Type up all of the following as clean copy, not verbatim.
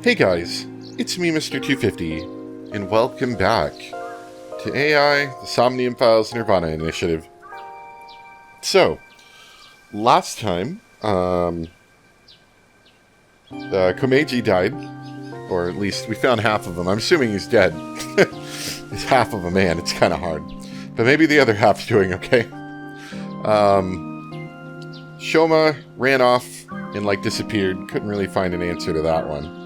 Hey guys, it's me, Mr. 250, and welcome back to AI, the Somnium Files NirvanA initiative. So, last time, Komeiji died, or at least we found half of him. I'm assuming he's dead. He's half of a man, it's kind of hard. But maybe the other half's doing okay. Shoma ran off and, disappeared. Couldn't really find an answer to that one.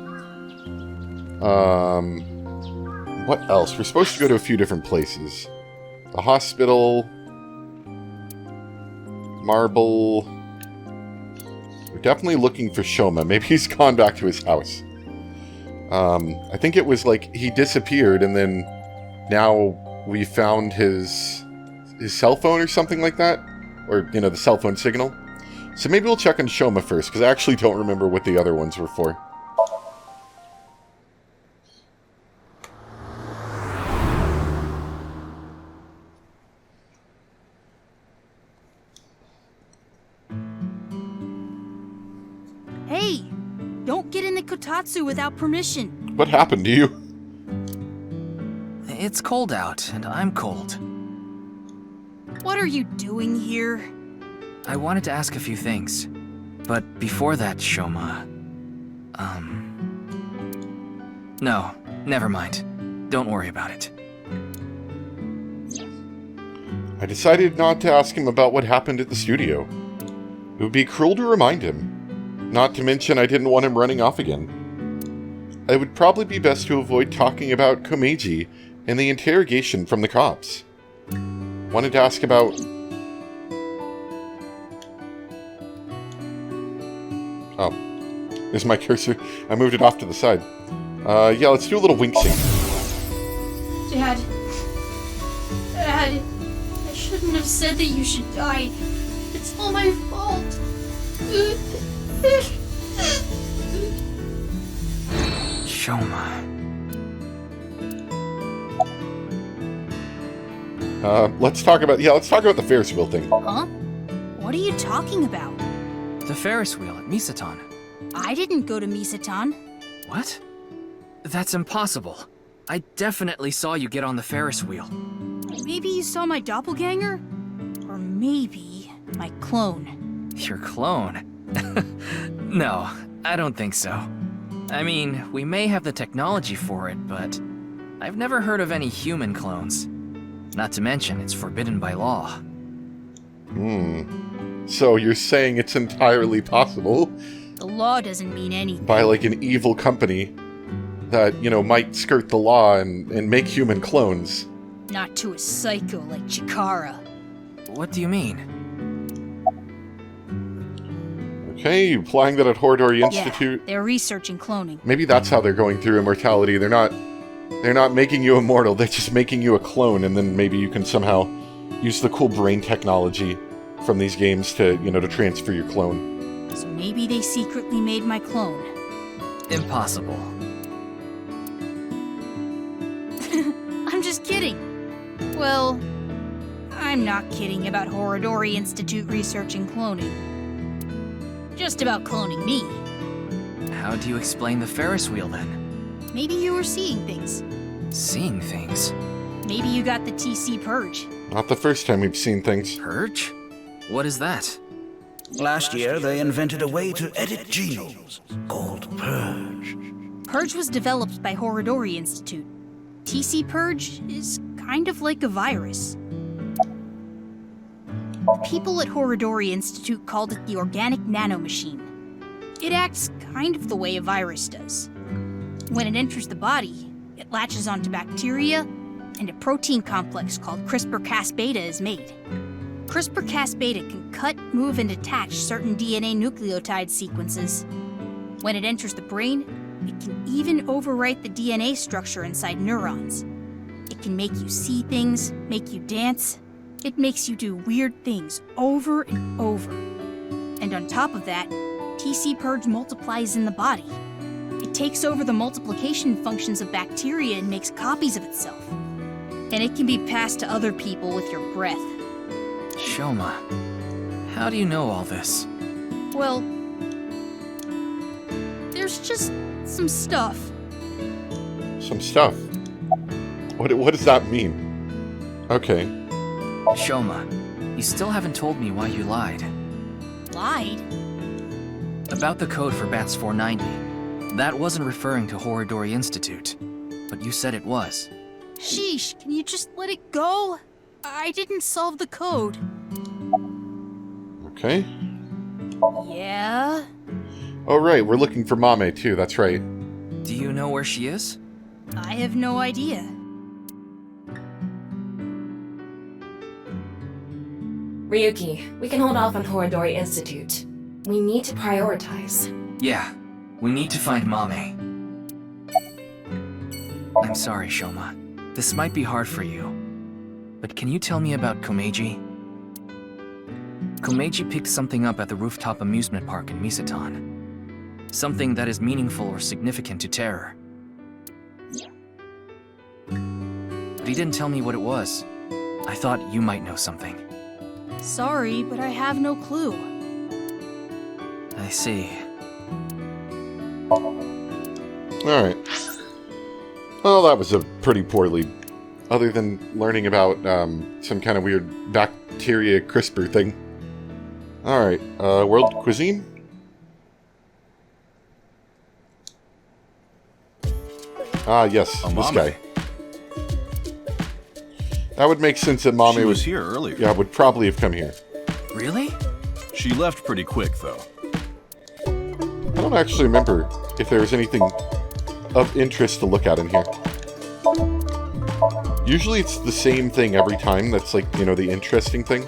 What else? We're supposed to go to a few different places. The hospital. Marble. We're definitely looking for Shoma. Maybe he's gone back to his house. I think it was he disappeared and then now we found his cell phone or something like that. Or, the cell phone signal. So maybe we'll check on Shoma first, because I actually don't remember what the other ones were for. Hey! Don't get in the kotatsu without permission. What happened to you? It's cold out, and I'm cold. What are you doing here? I wanted to ask a few things. But before that, Shoma... No, never mind. Don't worry about it. I decided not to ask him about what happened at the studio. It would be cruel to remind him. Not to mention I didn't want him running off again. It would probably be best to avoid talking about Komeiji and the interrogation from the cops. Wanted to ask about... Oh. There's my cursor. I moved it off to the side. Yeah, let's do a little wink sync. Dad, I shouldn't have said that you should die. It's all my fault. Shoma... let's talk about the Ferris wheel thing. Huh? What are you talking about? The Ferris wheel at Misatan. I didn't go to Misatan. What? That's impossible. I definitely saw you get on the Ferris wheel. Maybe you saw my doppelganger? Or maybe my clone. Your clone? No, I don't think so. I mean, we may have the technology for it, but I've never heard of any human clones. Not to mention, it's forbidden by law. So you're saying it's entirely possible? The law doesn't mean anything. By, an evil company that, might skirt the law and make human clones. Not to a psycho like Chikara. What do you mean? Okay, you applying that at Horadori Institute? Yeah, they're researching cloning. Maybe that's how they're going through immortality. They're not making you immortal, they're just making you a clone, and then maybe you can somehow use the cool brain technology from these games to, to transfer your clone. So maybe they secretly made my clone. Impossible. I'm just kidding. Well, I'm not kidding about Horadori Institute researching cloning. Just about cloning me. How do you explain the Ferris wheel, then? Maybe you were seeing things. Seeing things? Maybe you got the TC Purge. Not the first time we've seen things. Purge? What is that? Last year, they invented a way to edit genomes called Purge. Purge was developed by Horadori Institute. TC Purge is kind of like a virus. People at Horadori Institute called it the organic nanomachine. It acts kind of the way a virus does. When it enters the body, it latches onto bacteria, and a protein complex called CRISPR-Cas-beta is made. CRISPR-Cas-beta can cut, move, and attach certain DNA nucleotide sequences. When it enters the brain, it can even overwrite the DNA structure inside neurons. It can make you see things, make you dance. It makes you do weird things over and over. And on top of that, TC Purge multiplies in the body. It takes over the multiplication functions of bacteria and makes copies of itself. And it can be passed to other people with your breath. Shoma, how do you know all this? Well, there's just Some stuff. Some stuff. What does that mean? Okay. Shoma, you still haven't told me why you lied. Lied? About the code for Bats 490. That wasn't referring to Horadori Institute, but you said it was. Sheesh, can you just let it go? I didn't solve the code. Okay. Yeah? Oh, right, we're looking for Mame, too, that's right. Do you know where she is? I have no idea. Ryuki, we can hold off on Horadori Institute. We need to prioritize. Yeah, we need to find Mame. I'm sorry, Shoma. This might be hard for you. But can you tell me about Komeiji? Komeiji picked something up at the rooftop amusement park in Misaton. Something that is meaningful or significant to Terror. But he didn't tell me what it was. I thought you might know something. Sorry, but I have no clue. I see. Alright. Well, that was a pretty poorly... Other than learning about some kind of weird bacteria CRISPR thing. Alright, World Cuisine? Ah, yes, this guy. That would make sense that Mame She was here earlier. Yeah, would probably have come here. Really? She left pretty quick, though. I don't actually remember if there was anything of interest to look at in here. Usually it's the same thing every time that's like, you know, the interesting thing.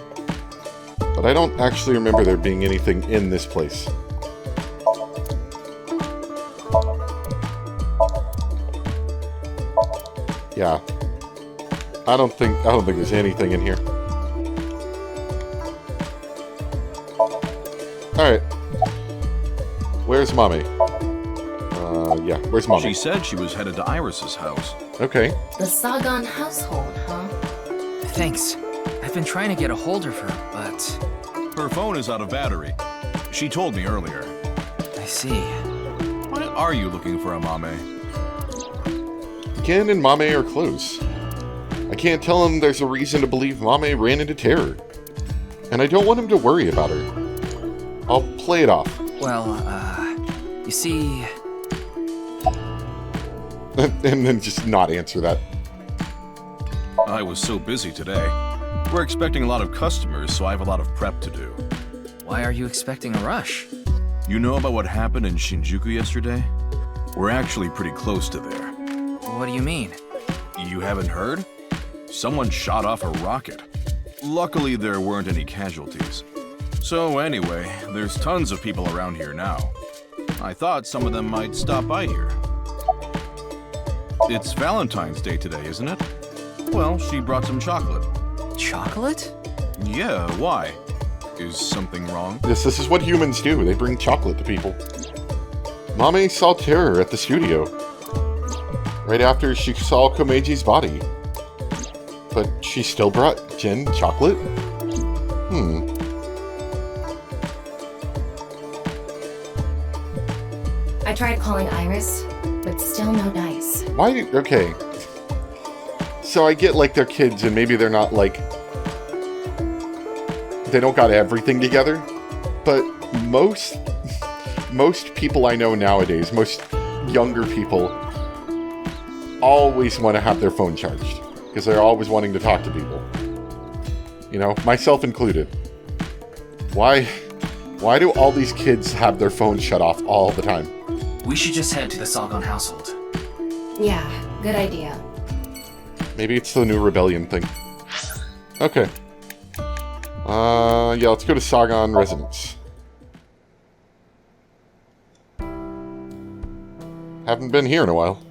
But I don't actually remember there being anything in this place. Yeah. I don't think there's anything in here. Alright. Where's Mommy? Yeah, where's Mommy? She said she was headed to Iris's house. Okay. The Saigon household, huh? Thanks. I've been trying to get a hold of her, but... Her phone is out of battery. She told me earlier. I see. Why are you looking for a Mame? Ken and Mame are close. I can't tell him there's a reason to believe Mame ran into Terror. And I don't want him to worry about her. I'll play it off. Well, you see... And then just not answer that. I was so busy today. We're expecting a lot of customers, so I have a lot of prep to do. Why are you expecting a rush? You know about what happened in Shinjuku yesterday? We're actually pretty close to there. What do you mean? You haven't heard? Someone shot off a rocket. Luckily, there weren't any casualties. So anyway, there's tons of people around here now. I thought some of them might stop by here. It's Valentine's Day today, isn't it? Well, she brought some chocolate. Chocolate? Yeah, why? Is something wrong? Yes, this is what humans do. They bring chocolate to people. Mame saw Terror at the studio. Right after she saw Komeiji's body. But she still brought Jen chocolate? I tried calling Iris, but still no dice. Okay. So I get like they're kids and maybe they're not like... They don't got everything together. But most people I know nowadays, most younger people, always want to have their phone charged. Because they're always wanting to talk to people. You know, myself included. Why do all these kids have their phones shut off all the time? We should just head to the Saigon household. Yeah, good idea. Maybe it's the new rebellion thing. Okay. Yeah, let's go to Saigon Residence. Haven't been here in a while.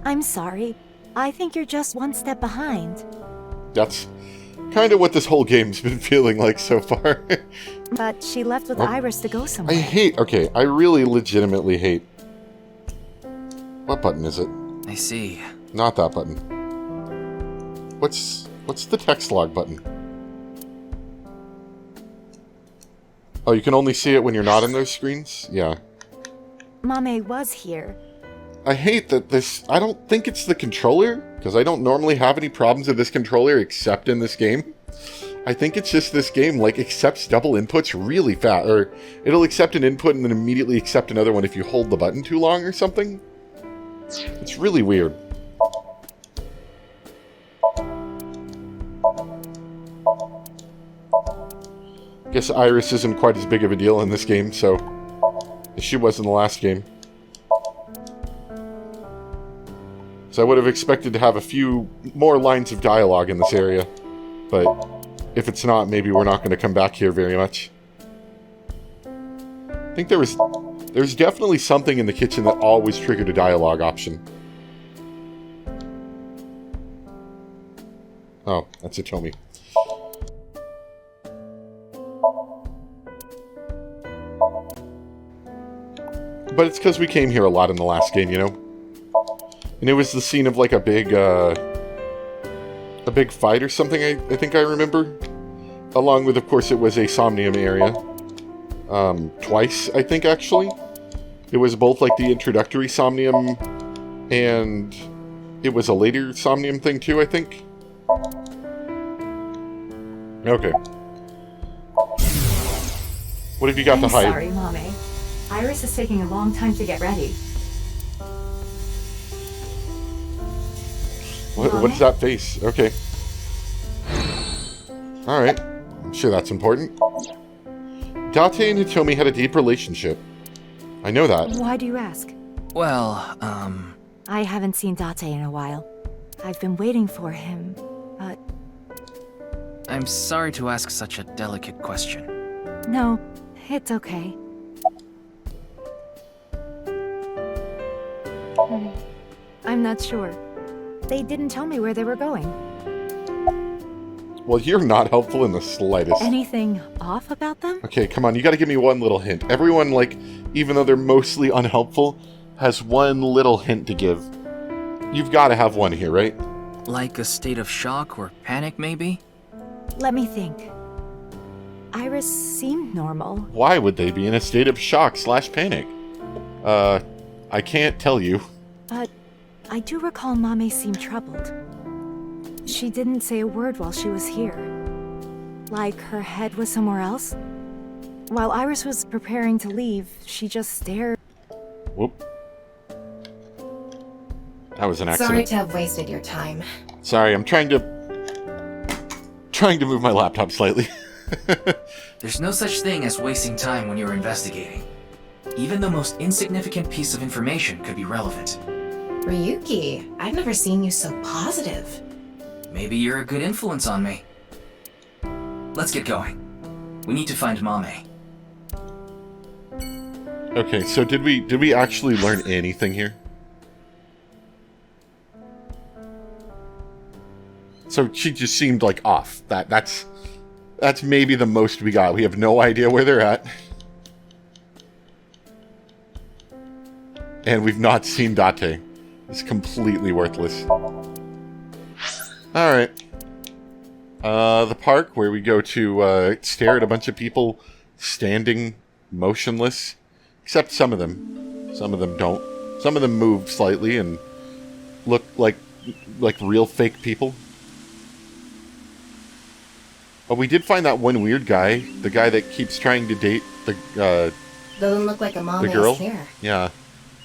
I'm sorry. I think you're just one step behind. That's kind of what this whole game's been feeling like so far. But she left with Oh. Iris to go somewhere. I really legitimately hate... What button is it? I see. Not that button. What's the text log button? Oh, you can only see it when you're not in those screens? Yeah. Mame was here. I hate that this... I don't think it's the controller, because I don't normally have any problems with this controller except in this game. I think it's just this game, like, accepts double inputs really fast. Or it'll accept an input and then immediately accept another one if you hold the button too long or something. It's really weird. I guess Iris isn't quite as big of a deal in this game, so... as she was in the last game. So I would have expected to have a few more lines of dialogue in this area. But if it's not, maybe we're not going to come back here very much. I think there's definitely something in the kitchen that always triggered a dialogue option. Oh, that's a Tomy. But it's because we came here a lot in the last game, you know? And it was the scene of, like, a big fight or something, I think I remember. Along with, of course, it was a Somnium area. Twice, I think, actually. It was both, like, the introductory Somnium, and it was a later Somnium thing, too, I think. Okay. What have you got to hide? Sorry, Mame. Iris is taking a long time to get ready. What is that face? Okay. Alright. I'm sure that's important. Date and Hitomi had a deep relationship. I know that. Why do you ask? Well, I haven't seen Date in a while. I've been waiting for him, but... I'm sorry to ask such a delicate question. no, it's okay. I'm not sure. They didn't tell me where they were going. Well, you're not helpful in the slightest. Anything off about them? Okay, come on, you gotta give me one little hint. Everyone, like, even though they're mostly unhelpful, has one little hint to give. You've gotta have one here, right? Like a state of shock or panic, maybe? Let me think. Iris seemed normal. Why would they be in a state of shock / panic? I can't tell you. But I do recall Mame seemed troubled. She didn't say a word while she was here. Like her head was somewhere else. While Iris was preparing to leave, she just stared. Whoop. That was an Sorry accident. to have wasted your time. Sorry, I'm trying to move my laptop slightly. There's no such thing as wasting time when you're investigating. Even the most insignificant piece of information could be relevant. Ryuki, I've never seen you so positive. Maybe you're a good influence on me. Let's get going. We need to find Mame. Okay, so did we actually learn anything here? So she just seemed like off. That's maybe the most we got. We have no idea where they're at. And we've not seen Date. It's completely worthless. Alright. The park where we go to stare at a bunch of people standing motionless. Except some of them. Some of them don't. Some of them move slightly and look like real fake people. But we did find that one weird guy. The guy that keeps trying to date the Doesn't look like a mom the girl. here. Yeah.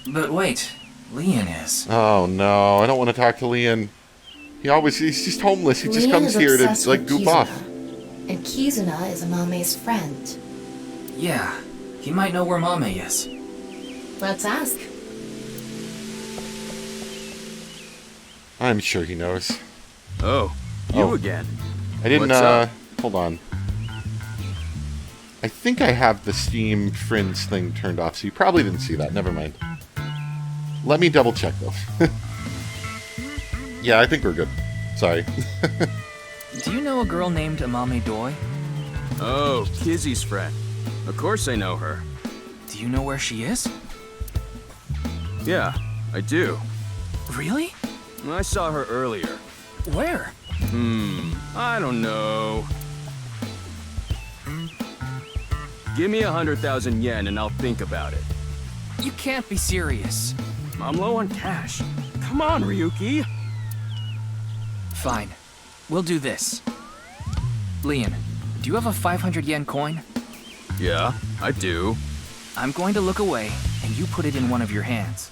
But wait, Leon is. Oh no, I don't want to talk to Leon. He's just homeless. He just Leon comes is here to obsessed like with goof Kizuna. off. And Kizuna is Amame's friend. Yeah, he might know where Mame is. Let's ask. I'm sure he knows. Oh, you Oh. again. I didn't What's up? hold on. I think I have the Steam Friends thing turned off, so you probably didn't see that. Never mind. Let me double check though. Yeah, I think we're good. Sorry. Do you know a girl named Amame Doi? Oh, Kizzy's friend. Of course I know her. Do you know where she is? Yeah, I do. Really? I saw her earlier. Where? I don't know. Give me 100,000 yen and I'll think about it. You can't be serious. I'm low on cash. Come on, Ryuki. Fine. We'll do this. Leon, do you have a 500 yen coin? Yeah, I do. I'm going to look away, and you put it in one of your hands.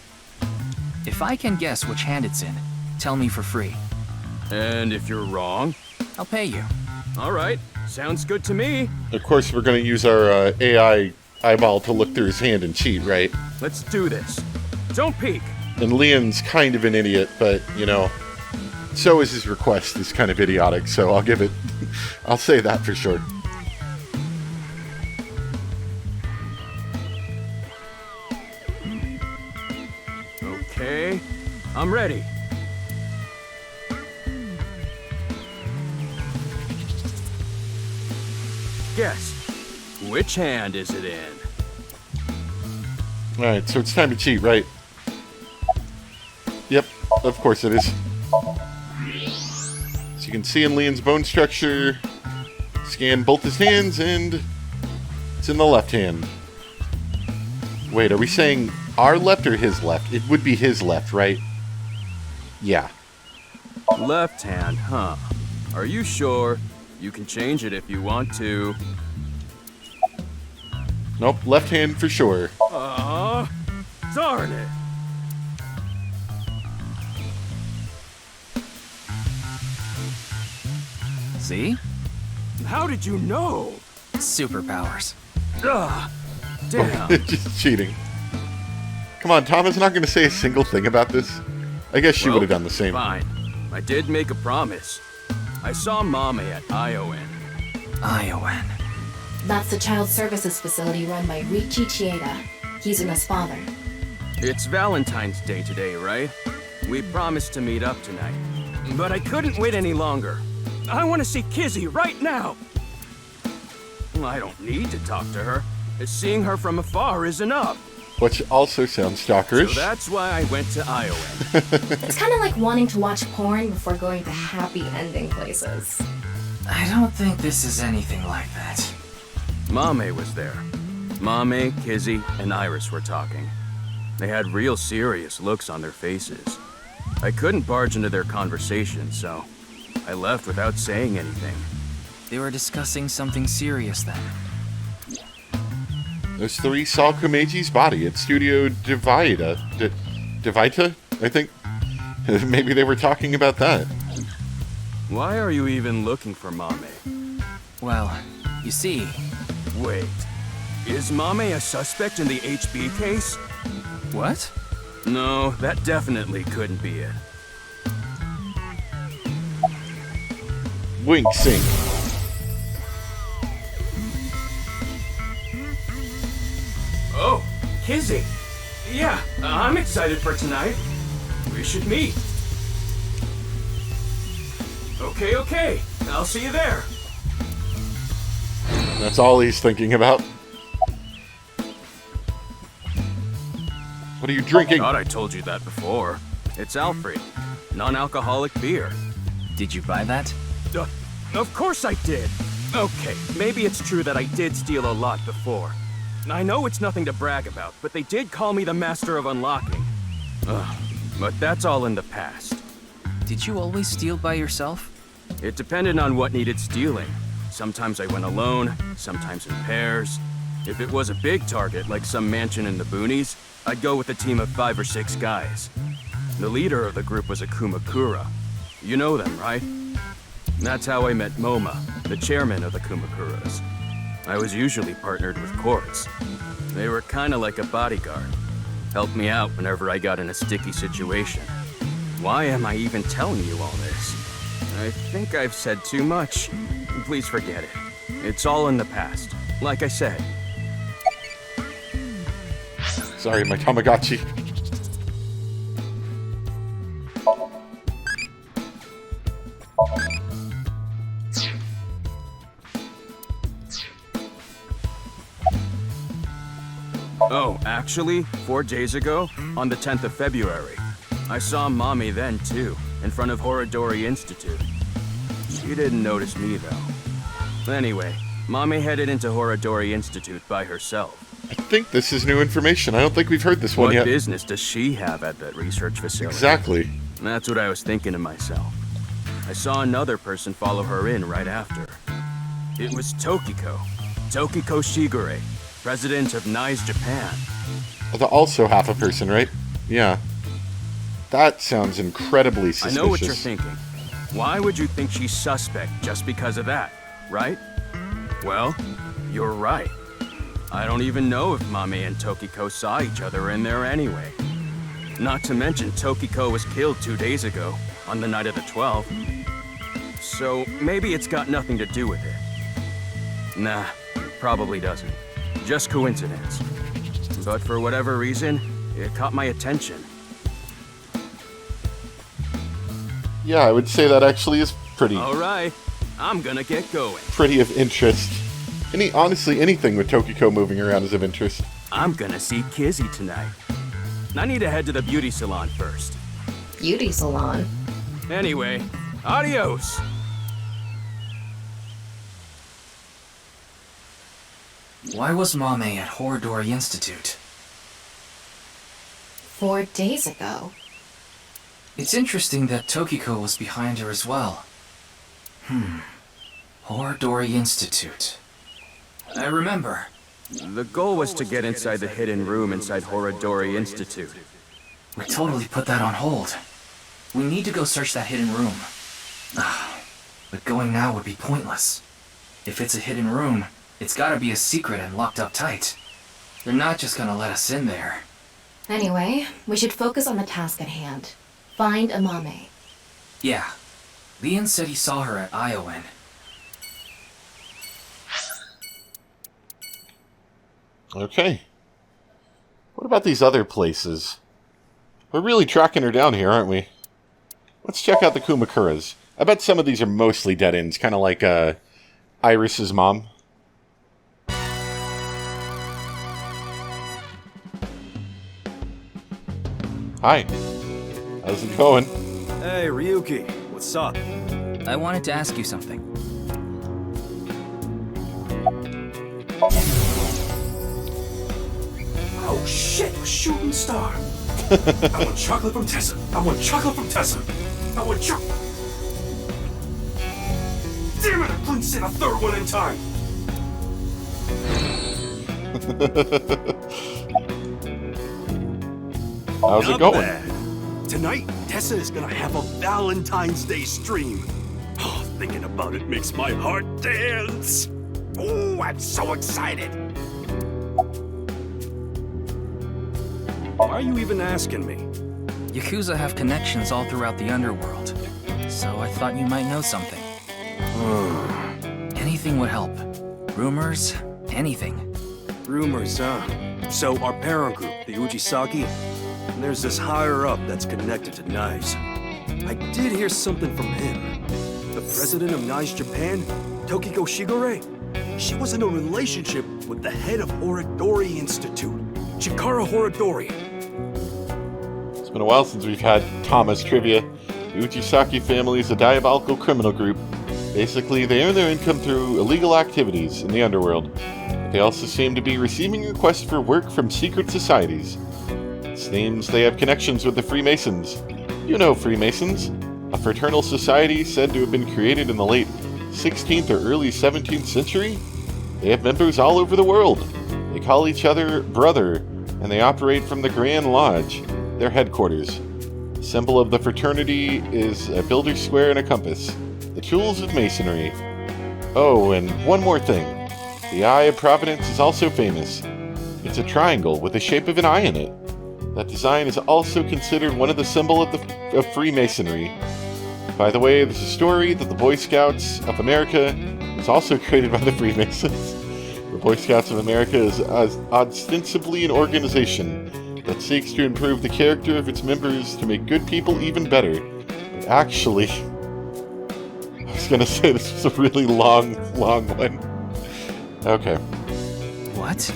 If I can guess which hand it's in, tell me for free. And if you're wrong? I'll pay you. All right, sounds good to me. Of course, we're going to use our AI eyeball to look through his hand and cheat, right? Let's do this. Don't peek. And Leon's kind of an idiot, but, you know, so is his request is kind of idiotic, so I'll give it... I'll say that for sure. Okay, I'm ready. Guess, which hand is it in? Alright, so it's time to cheat, right? Yep, of course it is. So you can see in Leon's bone structure, scan both his hands, and it's in the left hand. Wait, are we saying our left or his left? It would be his left, right? Yeah. Left hand, huh? Are you sure? You can change it if you want to. Nope, left hand for sure. Darn it! See? How did you know? Superpowers. Ugh, damn. Just cheating. Come on, Tom is not going to say a single thing about this. I guess she would have done the same. Fine. I did make a promise. I saw Mame at ION. ION. That's the child services facility run by Riichi Chieda. He's Una's father. It's Valentine's Day today, right? We promised to meet up tonight. But I couldn't wait any longer. I want to see Kizzy right now! I don't need to talk to her. Seeing her from afar is enough. Which also sounds stalkerish. So that's why I went to ION. It's kind of like wanting to watch porn before going to happy ending places. I don't think this is anything like that. Mame was there. Mame, Kizzy, and Iris were talking. They had real serious looks on their faces. I couldn't barge into their conversation, so I left without saying anything. They were discussing something serious then. Those three saw Komeji's body at Studio Divita. Divita, I think? Maybe they were talking about that. Why are you even looking for Mame? Well, you see... Wait, is Mame a suspect in the HB case? What? No, that definitely couldn't be it. Wink, sing. Oh, Kizzy. Yeah, I'm excited for tonight. We should meet. Okay. I'll see you there. That's all he's thinking about. What are you drinking? Thought I told you that before. It's Alfred, non-alcoholic beer. Did you buy that? Of course I did. Okay, maybe it's true that I did steal a lot before. I know it's nothing to brag about, but they did call me the master of unlocking. But that's all in the past. Did you always steal by yourself? It depended on what needed stealing. Sometimes I went alone, sometimes in pairs. If it was a big target, like some mansion in the boonies, I'd go with a team of 5 or 6 guys. The leader of the group was a Kumakura. You know them, right? That's how I met Moma, the chairman of the Kumakuras. I was usually partnered with Quartz. They were kinda like a bodyguard. Helped me out whenever I got in a sticky situation. Why am I even telling you all this? I think I've said too much. Please forget it. It's all in the past, like I said. Sorry, my Tamagotchi. Oh, actually, 4 days ago, on the 10th of February, I saw Mommy then, too, in front of Horodori Institute. She didn't notice me, though. Anyway, Mame headed into Horadori Institute by herself. I think this is new information. I don't think we've heard this one What yet. business does she have at that research facility? Exactly. That's what I was thinking to myself. I saw another person follow her in right after. It was Tokiko. Tokiko Shigure, president of NICE Japan. Also half a person, right? Yeah. That sounds incredibly I suspicious. know what you're thinking. Why would you think she's suspect just because of that, right? Well, you're right. I don't even know if Mame and Tokiko saw each other in there anyway. Not to mention Tokiko was killed 2 days ago, on the night of the 12th. So maybe it's got nothing to do with it. Nah, probably doesn't. Just coincidence. But for whatever reason, it caught my attention. Yeah, I would say that actually is pretty Alright, I'm gonna get going. pretty of interest. Honestly, anything with Tokiko moving around is of interest. I'm gonna see Kizzy tonight. I need to head to the beauty salon first. Beauty salon. Anyway, adios! Why was Mame at Horadori Institute? 4 days ago. It's interesting that Tokiko was behind her as well. Horadori Institute. I remember. The goal was to get inside the hidden room inside Horadori Institute. We totally put that on hold. We need to go search that hidden room. But going now would be pointless. If it's a hidden room, it's gotta be a secret and locked up tight. They're not just gonna let us in there. Anyway, we should focus on the task at hand. Find Amame. Yeah. Leon said he saw her at Iowan. Okay. What about these other places? We're really tracking her down here, aren't we? Let's check out the Kumakuras. I bet some of these are mostly dead ends, kind of like Iris's mom. Hi. How's it going? Hey, Ryuki. What's up? I wanted to ask you something. Oh shit, a shooting star. I want chocolate from Tessa. I want chocolate from Tessa. I want chocolate. Damn it, I couldn't say the third one in time. How's it Not going? bad. Tonight, Tessa is gonna have a Valentine's Day stream. Oh, thinking about it makes my heart dance. Oh, I'm so excited. Why are you even asking me? Yakuza have connections all throughout the underworld, so I thought you might know something. Anything would help. Rumors, anything. Rumors, huh? So our parent group, the Ujisaki, there's this higher up that's connected to NICE. I did hear something from him. The president of NICE Japan, Tokiko Shigure, she was in a relationship with the head of Horadori Institute, Chikara Horadori. It's been a while since we've had Thomas trivia. The Uchisaki family is a diabolical criminal group. Basically, they earn their income through illegal activities in the underworld. But they also seem to be receiving requests for work from secret societies. It seems they have connections with the Freemasons. You know Freemasons, a fraternal society said to have been created in the late 16th or early 17th century. They have members all over the world. They call each other brother, and they operate from the Grand Lodge, their headquarters. The symbol of the fraternity is a builder's square and a compass, the tools of masonry. Oh, and one more thing. The Eye of Providence is also famous. It's a triangle with the shape of an eye in it. That design is also considered one of the symbols of Freemasonry. By the way, there's a story that the Boy Scouts of America was also created by the Freemasons. The Boy Scouts of America is ostensibly an organization that seeks to improve the character of its members to make good people even better. But actually, I was gonna say this was a really long one. Okay. What?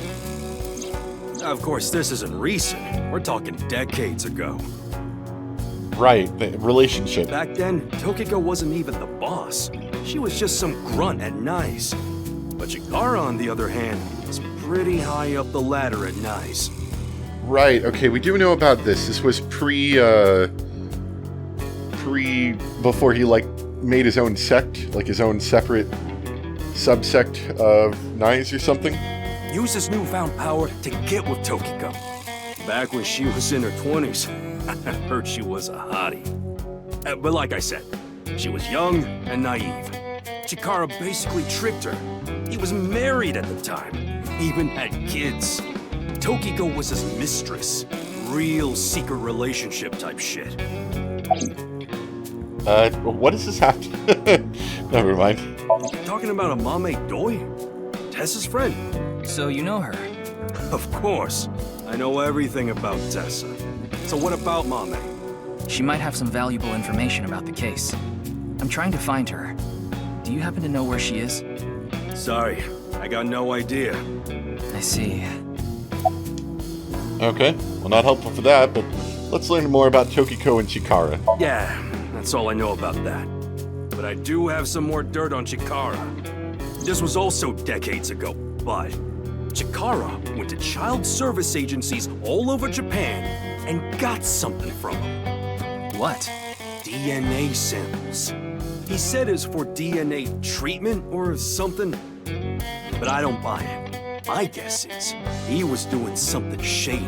Of course, this isn't recent. We're talking decades ago. Right, the relationship. Back then, Tokiko wasn't even the boss. She was just some grunt at NICE. But Chikara, on the other hand, is pretty high up the ladder at Nice. Right, okay, we do know about this. This was before he, like, made his own sect, like his own separate subsect of Nice or something. Used his newfound power to get with Tokiko. Back when she was in her 20s, I heard she was a hottie. But like I said, she was young and naive. Chikara basically tricked her. He was married at the time, even had kids. Tokiko was his mistress. Real secret relationship type shit. What does this have to... Never mind. Talking about a Mame Doi? Tessa's friend. So you know her? Of course. I know everything about Tessa. So what about Mame? She might have some valuable information about the case. I'm trying to find her. Do you happen to know where she is? Sorry, I got no idea. I see. Okay, well, not helpful for that, but let's learn more about Tokiko and Chikara. Yeah, that's all I know about that. But I do have some more dirt on Chikara. This was also decades ago, but Chikara went to child service agencies all over Japan and got something from them. What? DNA samples. He said it's for DNA treatment or something, but I don't buy it. My guess is he was doing something shady.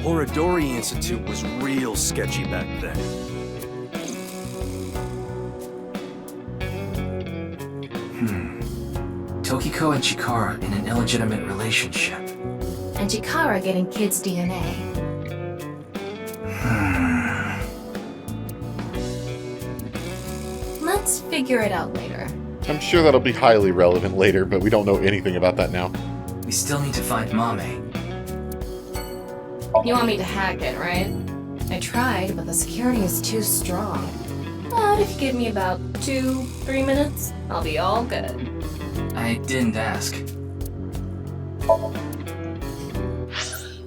Horodori Institute was real sketchy back then. Tokiko and Chikara in an illegitimate relationship. And Chikara getting kids' DNA. Let's figure it out later. I'm sure that'll be highly relevant later, but we don't know anything about that now. We still need to find Mame. You want me to hack it, right? I tried, but the security is too strong. But if you give me about 2-3 minutes, I'll be all good. I didn't ask.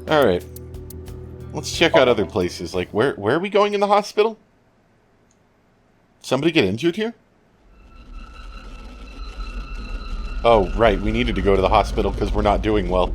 Alright. Let's check out other places. Like, where are we going in the hospital? Somebody get injured here? Oh, right. We needed to go to the hospital because we're not doing well.